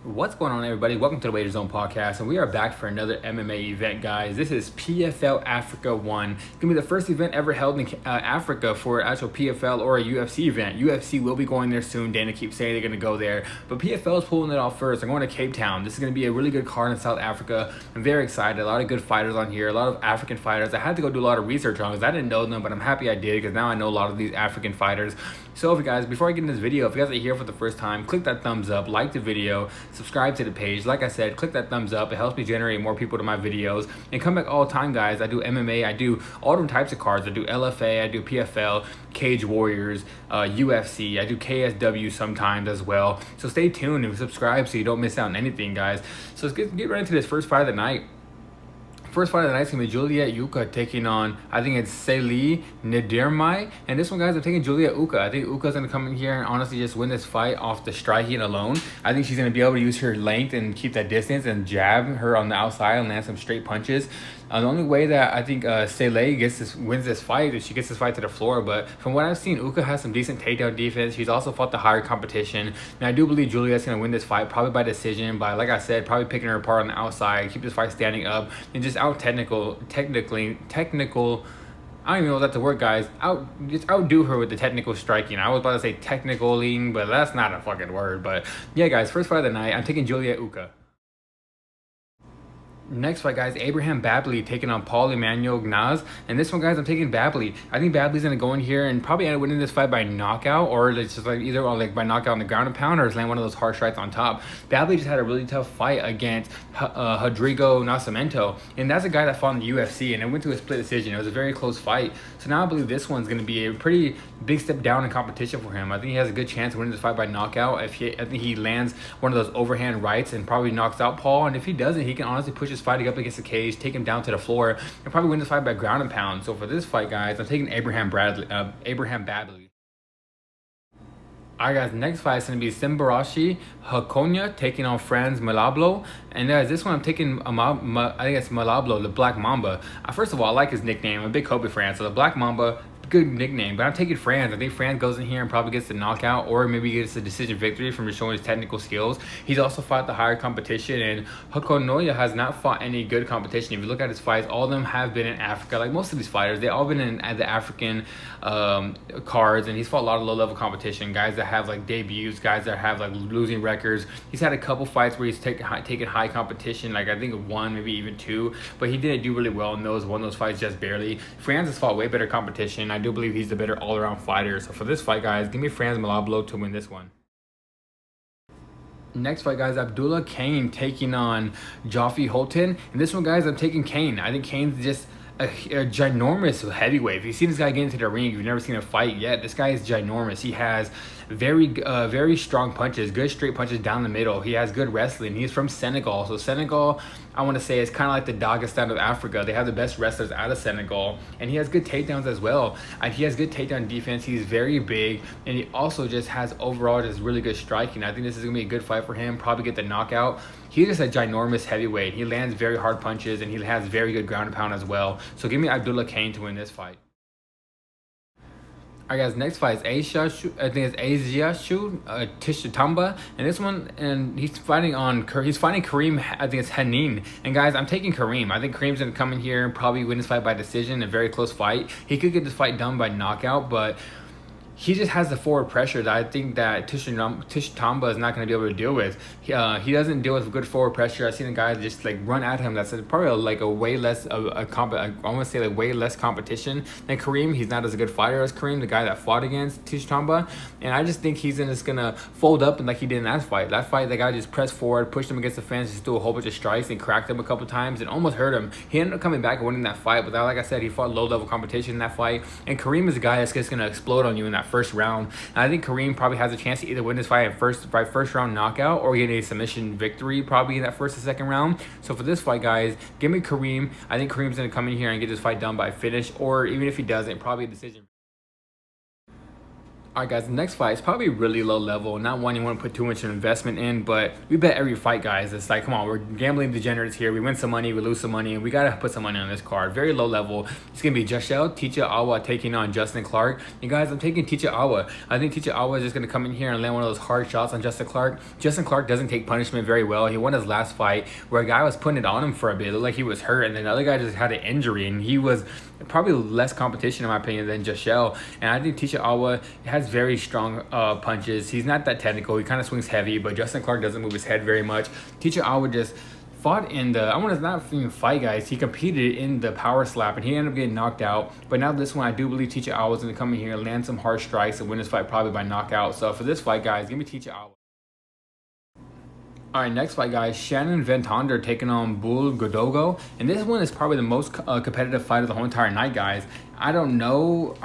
What's going on, everybody? Welcome to the Wager Zone podcast, and we are back for another MMA event, guys. This is PFL Africa 1. It's going to be the first event ever held in Africa for an actual PFL or a UFC event. UFC will be going there soon. Dana keeps saying they're going to go there, but PFL is pulling it off first. They're going to Cape Town. This is going to be a really good card in South Africa. I'm very excited. A lot of good fighters on here, a lot of African fighters. I had to go do a lot of research on because I didn't know them, but I'm happy I did because now I know a lot of these African fighters. So if you guys, before I get into this video, if you guys are here for the first time, click that thumbs up, like the video, subscribe to the page. Like I said, click that thumbs up. It helps me generate more people to my videos. And come back all the time, guys. I do MMA. I do all different types of cards. I do LFA. I do PFL, Cage Warriors, UFC. I do KSW sometimes as well. So stay tuned and subscribe so you don't miss out on anything, guys. So let's get right into this first fight of the night. First fight of the night is going to be Juliet Uka taking on, I think it's Seli Nidirmai. And this one, guys, I'm taking Juliet Uka. I think Uka's going to come in here and honestly just win this fight off the striking alone. I think she's going to be able to use her length and keep that distance and jab her on the outside and land some straight punches. The only way that I think Sele wins this fight is she gets this fight to the floor. But from what I've seen, Uka has some decent takedown defense. She's also fought the higher competition. And I do believe Juliet's going to win this fight, probably by decision. By, like I said, probably picking her apart on the outside, keep this fight standing up, and just technical. I don't even know if that's the word, guys. Just outdo her with the technical striking. I was about to say technicaling, but that's not a fucking word. But yeah, guys, first fight of the night, I'm taking Juliet Uka. Next fight, guys, Abraham Babley taking on Paul Emanuel Gnaz. And this one, guys, I'm taking Babley. I think Babley's going to go in here and probably end up winning this fight by knockout, or it's just like either like by knockout on the ground and pound, or just land one of those hard strikes on top. Babley just had a really tough fight against Rodrigo Nascimento, and that's a guy that fought in the UFC, and it went to a split decision. It was a very close fight. So now I believe this one's going to be a pretty big step down in competition for him. I think he has a good chance of winning this fight by knockout. I think he lands one of those overhand rights and probably knocks out Paul, and if he doesn't, he can honestly push his fighting up against the cage, take him down to the floor, and probably win this fight by ground and pound. So for this fight, guys, I'm taking Abraham Babley. Alright, guys, next fight is going to be Simbarashi Hakona taking on Franz Malablo. And guys, this one I'm taking, I think it's Malablo, the Black Mamba. First of all, I like his nickname. I'm a big Kobe fan, so the Black Mamba, good nickname. But I'm taking Franz. I think Franz goes in here and probably gets the knockout, or maybe gets a decision victory from just showing his technical skills. He's also fought the higher competition, and Hakona has not fought any good competition. If you look at his fights, all of them have been in Africa. Like most of these fighters, they all been in the African cards, and he's fought a lot of low-level competition. Guys that have like debuts, guys that have like losing records. He's had a couple fights where he's taken high competition, like I think one, maybe even two, but he didn't do really well in those. Won those fights just barely. Franz has fought way better competition. I do believe he's the better all-around fighter. So for this fight, guys, give me Franz Malablo to win this one. Next fight, guys, Abdullah Kane taking on Joffrey Holton. And this one, guys, I'm taking Kane. I think Kane's just a ginormous heavyweight. If you've seen this guy get into the ring, you've never seen a fight yet. This guy is ginormous. He has very strong punches, good straight punches down the middle. He has good wrestling. He's from Senegal. So Senegal, I want to say, is kind of like the Dagestan of Africa. They have the best wrestlers out of Senegal, and he has good takedowns as well. And he has good takedown defense. He's very big, and he also just has overall just really good striking. I think this is gonna be a good fight for him. Probably get the knockout. He's just a ginormous heavyweight. He lands very hard punches, and he has very good ground and pound as well. So give me Abdullah Kane to win this fight. Alright, guys, next fight is Tisha Tamba, and this one, and he's fighting Kareem. I think it's Hanin. And guys, I'm taking Kareem. I think Kareem's gonna come in here and probably win this fight by decision, a very close fight. He could get this fight done by knockout, but he just has the forward pressure that I think that Tisha Tamba is not going to be able to deal with. He doesn't deal with good forward pressure. I've seen a guy just like run at him. That's probably like a way less I want to say like way less competition than Kareem. He's not as a good fighter as Kareem, the guy that fought against Tisha Tamba. And I just think he's just gonna fold up and like he did in that fight. That fight, the guy just pressed forward, pushed him against the fence, just threw a whole bunch of strikes and cracked him a couple times and almost hurt him. He ended up coming back and winning that fight, but like I said, he fought low-level competition in that fight. And Kareem is a guy that's just gonna explode on you in that first round. And I think Kareem probably has a chance to either win this fight by first round knockout or get a submission victory probably in that first or second round. So for this fight, guys, give me Kareem. I think Kareem's going to come in here and get this fight done by finish, or even if he doesn't, probably a decision. Alright guys, the next fight is probably really low level, not one you want to put too much of investment in, but we bet every fight, guys. It's like, come on, we're gambling degenerates here. We win some money, we lose some money, and we gotta put some money on this card. Very low level. It's gonna be Tia Awa taking on Justin Clark. And guys, I'm taking Tia Awa. I think Tia Awa is just gonna come in here and land one of those hard shots on Justin Clark. Justin Clark doesn't take punishment very well. He won his last fight where a guy was putting it on him for a bit. It looked like he was hurt, and then the other guy just had an injury, and he was probably less competition in my opinion than Joshel. And I think Tia Awa has very strong punches. He's not that technical. He kind of swings heavy, but Justin Clark doesn't move his head very much. Tia Awa just fought in the, I want to not even fight, guys. He competed in the power slap and he ended up getting knocked out. But now this one, I do believe Tia Awa is going to come in here, land some hard strikes, and win this fight probably by knockout. So for this fight, guys, give me Tia Awa. Alright, next fight, guys. Shannon taking on Gdogo. And this one is probably the most competitive fight of the whole entire night, guys. I don't know.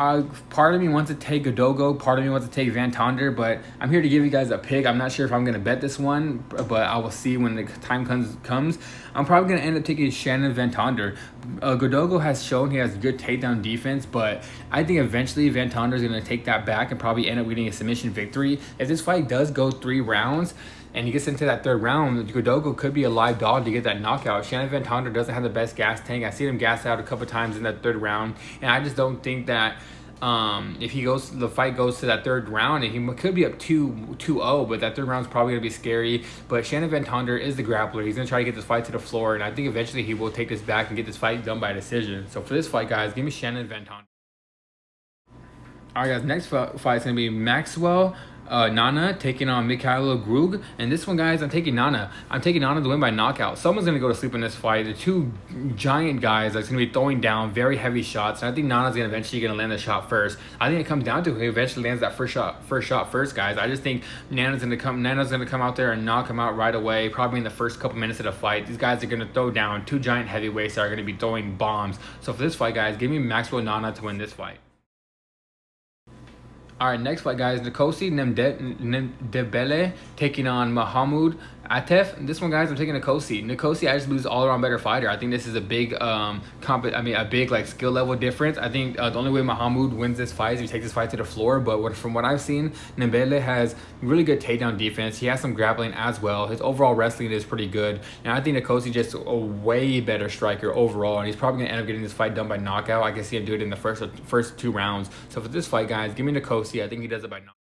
Part of me wants to take Gdogo, part of me wants to take Van Tonder, but I'm here to give you guys a pick. I'm not sure if I'm going to bet this one, but I will see when the time comes. I'm probably going to end up taking Shannon Van Tonder. Gdogo has shown he has good takedown defense, but I think eventually Van Tonder is going to take that back and probably end up getting a submission victory. If this fight does go 3 rounds, and he gets into that 3rd round, Gdogo could be a live dog to get that knockout. Shannon Van Tonder doesn't have the best gas tank. I seen him gas out a couple times in that 3rd round, and I just don't think that if the fight goes to that 3rd round, and he could be up 2-0, but that 3rd round is probably going to be scary. But Shannon Van Tonder is the grappler. He's going to try to get this fight to the floor, and I think eventually he will take this back and get this fight done by decision. So for this fight, guys, give me Shannon Van Tonder. Alright guys, next fight is going to be Maxwell Nana taking on Mikhailo Grug. And this one, guys, I'm taking Nana. I'm taking Nana to win by knockout. Someone's going to go to sleep in this fight. The 2 giant guys that's going to be throwing down very heavy shots. And I think Nana's going to eventually land the shot first. I think it comes down to who eventually lands that first shot first, guys. I just think Nana's going to come out there and knock him out right away, probably in the first couple minutes of the fight. These guys are going to throw down 2 giant heavyweights that are going to be throwing bombs. So for this fight, guys, give me Maxwell Nana to win this fight. Alright, next fight, guys. Nosi Ndele taking on Mahmoud Atef. This one, guys, I'm taking Nosi. Nosi, I just lose all-around better fighter. I think this is a big, a big like skill level difference. I think the only way Mahmoud wins this fight is if he takes this fight to the floor. But from what I've seen, Ndele has really good takedown defense. He has some grappling as well. His overall wrestling is pretty good, and I think Nosi just a way better striker overall. And he's probably gonna end up getting this fight done by knockout. I guess he can do it in the first 2 rounds. So for this fight, guys, give me Nosi. I think he does it by knockout.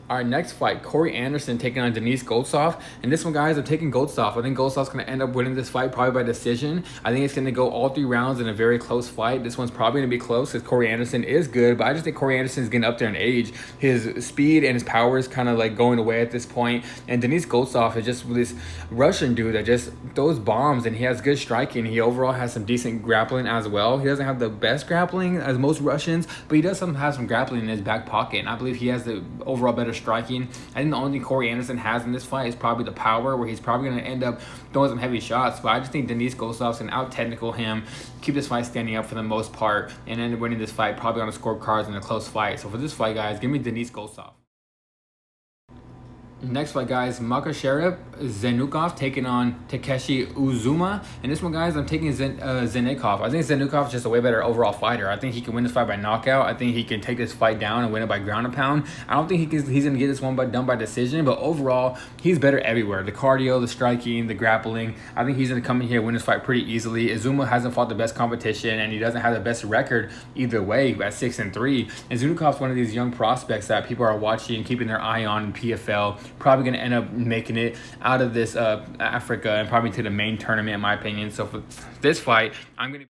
Our next fight, Cory Anderson taking on Denise Goldsoff. And this one, guys, I'm taking Goldsoff. I think Goldsoff's going to end up winning this fight probably by decision. I think it's going to go all 3 rounds in a very close fight. This one's probably going to be close because Cory Anderson is good, but I just think Cory Anderson is getting up there in age. His speed and his power is kind of like going away at this point. And Denise Goldsoff is just this Russian dude that just throws bombs, and he has good striking. He overall has some decent grappling as well. He doesn't have the best grappling as most Russians, but he does have some grappling in his back pocket. And I believe he has the overall better striking. I think the only thing Cory Anderson has in this fight is probably the power, where he's probably going to end up throwing some heavy shots. But I just think Denise Goldsoff's going to out-technical him, keep this fight standing up for the most part, and end up winning this fight probably on the scorecards in a close fight. So for this fight, guys, give me Denise Goldsoff. Next fight, guys, Zenukov taking on Takeshi Uzuma. And this one, guys, I'm taking Zenukov. I think Zenukov is just a way better overall fighter. I think he can win this fight by knockout. I think he can take this fight down and win it by ground and pound. I don't think he's going to get this one done by decision, but overall, he's better everywhere. The cardio, the striking, the grappling. I think he's going to come in here and win this fight pretty easily. Uzuma hasn't fought the best competition, and he doesn't have the best record either way at 6-3. And Zenukov's one of these young prospects that people are watching and keeping their eye on in PFL. Probably going to end up making it out of this Africa and probably to the main tournament, in my opinion. So for this fight, I'm going to...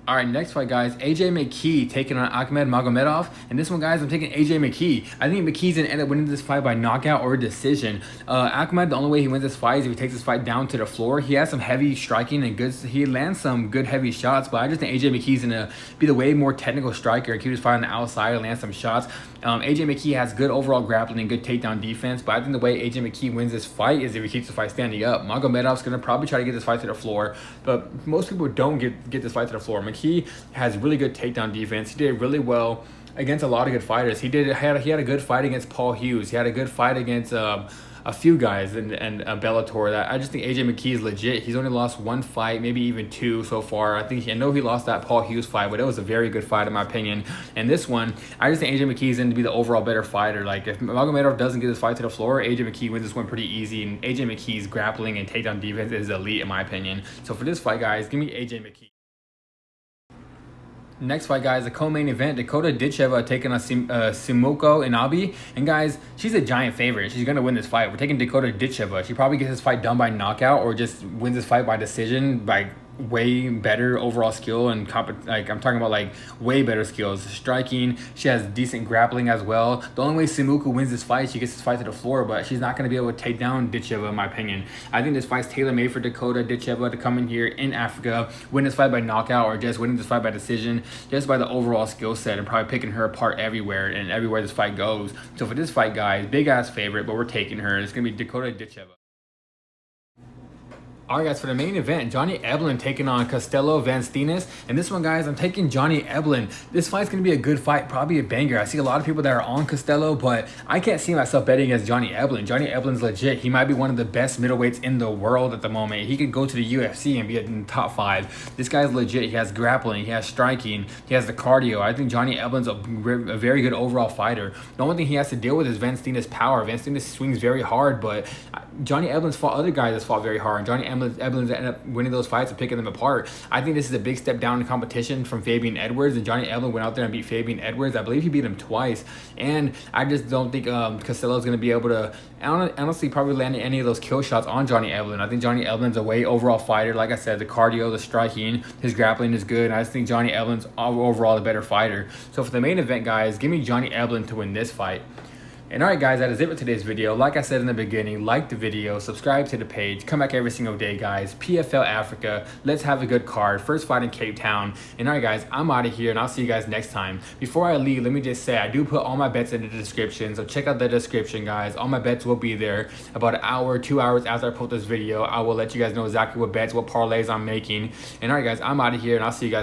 All right, next fight, guys. AJ McKee taking on Ahmed Magomedov. And this one, guys, I'm taking AJ McKee. I think McKee's going to end up winning this fight by knockout or decision. Ahmed, the only way he wins this fight is if he takes this fight down to the floor. He has some heavy striking and he lands some good heavy shots, but I just think AJ McKee's going to be the way more technical striker and keep his fight on the outside and land some shots. AJ McKee has good overall grappling and good takedown defense, but I think the way AJ McKee wins this fight is if he keeps the fight standing up. Magomedov's going to probably try to get this fight to the floor, but most people don't get this fight to the floor. McKee has really good takedown defense. He did really well against a lot of good fighters. He had a good fight against Paul Hughes. He had a good fight against a few guys in Bellator. That I just think AJ McKee is legit. He's only lost one fight, maybe even two so far. I know he lost that Paul Hughes fight, but it was a very good fight in my opinion. And this one, I just think AJ McKee is going to be the overall better fighter. Like if Magomed doesn't get this fight to the floor, AJ McKee wins this one pretty easy. And AJ McKee's grappling and takedown defense is elite in my opinion. So for this fight, guys, give me AJ McKee. Next fight, guys, the co-main event, Dakota DVA taking on Simoko Inabi. And guys, she's a giant favorite. She's going to win this fight. We're taking Dakota DVA. She probably gets this fight done by knockout or just wins this fight by decision by way better overall skill and I'm talking about like way better skills. Striking, she has decent grappling as well. The only way Simuku wins this fight, she gets this fight to the floor, but she's not going to be able to take down DVA in my opinion. I think this fight's tailor-made for Dakota DVA to come in here in Africa, win this fight by knockout or just winning this fight by decision, just by the overall skill set and probably picking her apart everywhere this fight goes. So for this fight, guys, big ass favorite, but we're taking her. It's going to be Dakota DVA. Alright guys, for the main event, Johnny Eblen taking on Castelo Vanstinas. And this one, guys, I'm taking Johnny Eblen. This fight's going to be a good fight, probably a banger. I see a lot of people that are on Castelo, but I can't see myself betting against Johnny Eblen. Johnny Eblen's legit. He might be one of the best middleweights in the world at the moment. He could go to the UFC and be in the top 5. This guy's legit. He has grappling, he has striking, he has the cardio. I think Johnny Eblen's a very good overall fighter. The only thing he has to deal with is Vanstinas' power. Vanstinas swings very hard, but Johnny Eblen's fought other guys that's fought very hard. And Johnny Eblen's ended up winning those fights and picking them apart. I think this is a big step down in competition from Fabian Edwards, and Johnny Eblen went out there and beat Fabian Edwards. I believe he beat him twice, and I just don't think Castelo's going to be able to honestly probably land any of those kill shots on Johnny Eblen. I think Johnny Eblen's a way overall fighter. Like I said, the cardio, the striking, his grappling is good, and I just think Johnny Eblen's overall the better fighter. So for the main event, guys, give me Johnny Eblen to win this fight. And alright guys, that is it for today's video. Like I said in the beginning, like the video, subscribe to the page, come back every single day guys. PFL Africa, let's have a good card. First fight in Cape Town. And alright guys, I'm out of here and I'll see you guys next time. Before I leave, let me just say I do put all my bets in the description, so check out the description guys. All my bets will be there. About an hour, 2 hours after I post this video, I will let you guys know exactly what bets, what parlays I'm making. And alright guys, I'm out of here and I'll see you guys.